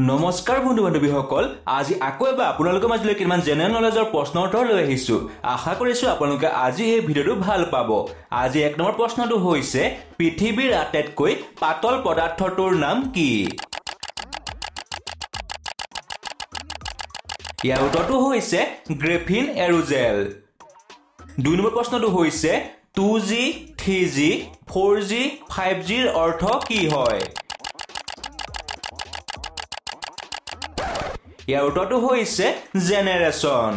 নমস্কাৰ বন্ধু বান্ধৱীসকল আজি আকৌ এবাৰ আপোনালোকৰ মাজলৈ কিমান জেনেৰেল নলেজৰ প্ৰশ্ন উত্তৰ লৈ আহিছো আশা কৰিছো আপোনালোকে আজি এই ভিডিঅটো ভাল পাব আজি এক নম্বৰ প্ৰশ্নটো হৈছে পৃথিৱীৰ আটাইতকৈ পাতল পদাৰ্থটোৰ নাম কি ইয়াৰ উত্তৰটো হৈছে গ্ৰেফিন এৰোজেল দুই নম্বৰ প্ৰশ্নটো হৈছে 2G 3G 4G 5G ৰ অৰ্থ কি হয় ইয়াৰ উত্তৰটো হৈছে জেনেৰেশ্যন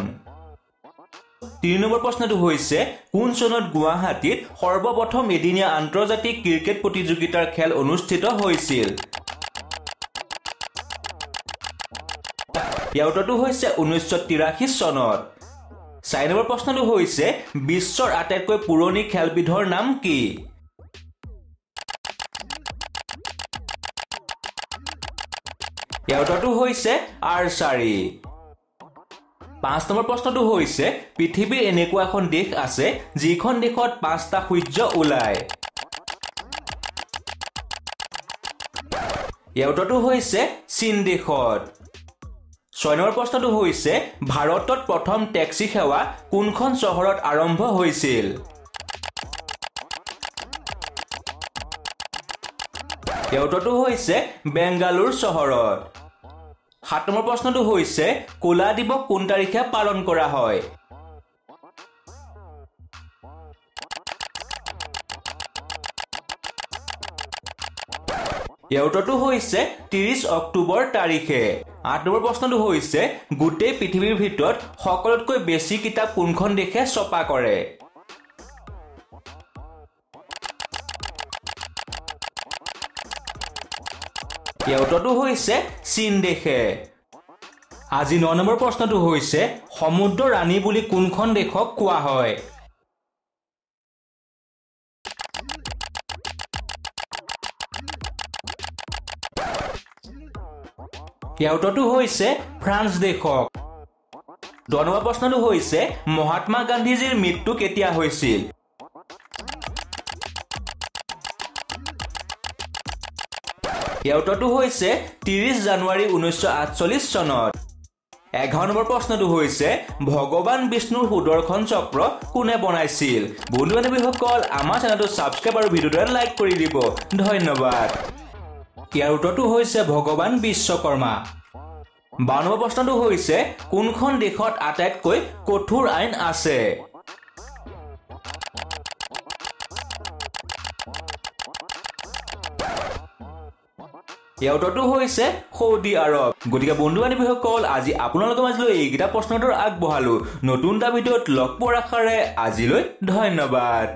3 নম্বৰ প্ৰশ্নটো হৈছে কোন চনত গুৱাহাটীত সৰ্বপ্ৰথম এদিনীয়া আন্তৰ্জাতিক ক্ৰিকেট প্ৰতিযোগিতাৰ খেল অনুষ্ঠিত হৈছিল ইয়াৰ উত্তৰটো হৈছে 1983 চনত 4 নম্বৰ প্ৰশ্নটো হৈছে বিশ্বৰ আটাইতকৈ পুৰণি খেলবিধৰ নাম কি ইয়াৰ উত্তৰটো হৈছে আৰ্চাৰী 5 নম্বৰ প্ৰশ্নটো হৈছে পৃথিৱীৰ এনেকুৱা এখন দেশ আছে যিখন দেশত 5টা সূৰ্য ওলায় ইয়াৰ উত্তৰটো হৈছে চীন দেশত 6 নম্বৰ প্ৰশ্নটো হৈছে ভাৰতত প্ৰথম টেক্সি সেৱা কোনখন চহৰত আৰম্ভ হৈছিল ইয়াৰ উত্তৰটো হৈছে বেংগালুৰু চহৰত 7 নম্বৰ প্ৰশ্নটো হৈছে কোলা দিৱস কোন তাৰিখে পালন কৰা হয় ইয়াৰ উত্তৰটো হৈছে 30 অক্টোবৰ তাৰিখে 8 নম্বৰ প্ৰশ্নটো হৈছে গোটেই পৃথিৱীৰ ভিতৰত সকলোতকৈ বেছি কিতাপ কোনখন দেশে ছপা কৰে ইয়াৰ উত্তৰটো হৈছে চীন দেশে আজি 9 নম্বৰ প্ৰশ্নটো হৈছে সমুদ্ৰ ৰাণী বুলি কোনখন দেশক কোৱা হয় ইয়াৰ উত্তৰটো হৈছে ফ্ৰান্স দেশক 10 নম্বৰ প্ৰশ্নটো হৈছে মহাত্মা গান্ধীজীৰ মৃত্যু কেতিয়া হৈছিল ইয়াৰ উত্তৰটো হৈছে 30 জানুৱাৰী 1948 চনত 11 নম্বৰ প্ৰশ্নটো হৈছে ভগৱান বিষ্ণুৰ সুদৰ্শন চক্ৰ কোনে বনাইছিল বন্ধু বান্ধৱীসকল আমাৰ চেনেলটো সাবস্ক্ৰাইব আৰু ভিডিঅ'টো লাইক কৰি দিব ধন্যবাদ ইয়াৰ উত্তৰটো হৈছে ভগৱান বিশ্বকৰ্মা 12 নম্বৰ প্ৰশ্নটো হৈছে কোনখন দেশত আটাইতকৈ কঠোৰ আইন আছে ইয়াৰ উত্তৰটো হৈছে সৌদি আৰব গতিকে বন্ধু বান্ধৱীসকল আজি আপোনালোকৰ মাজলৈ এইকেইটা প্ৰশ্নৰ উত্তৰ আগবঢ়ালো নতুন এটা ভিডিঅ'ত লগ পোৱাৰ আশাৰে আজিলৈ ধন্যবাদ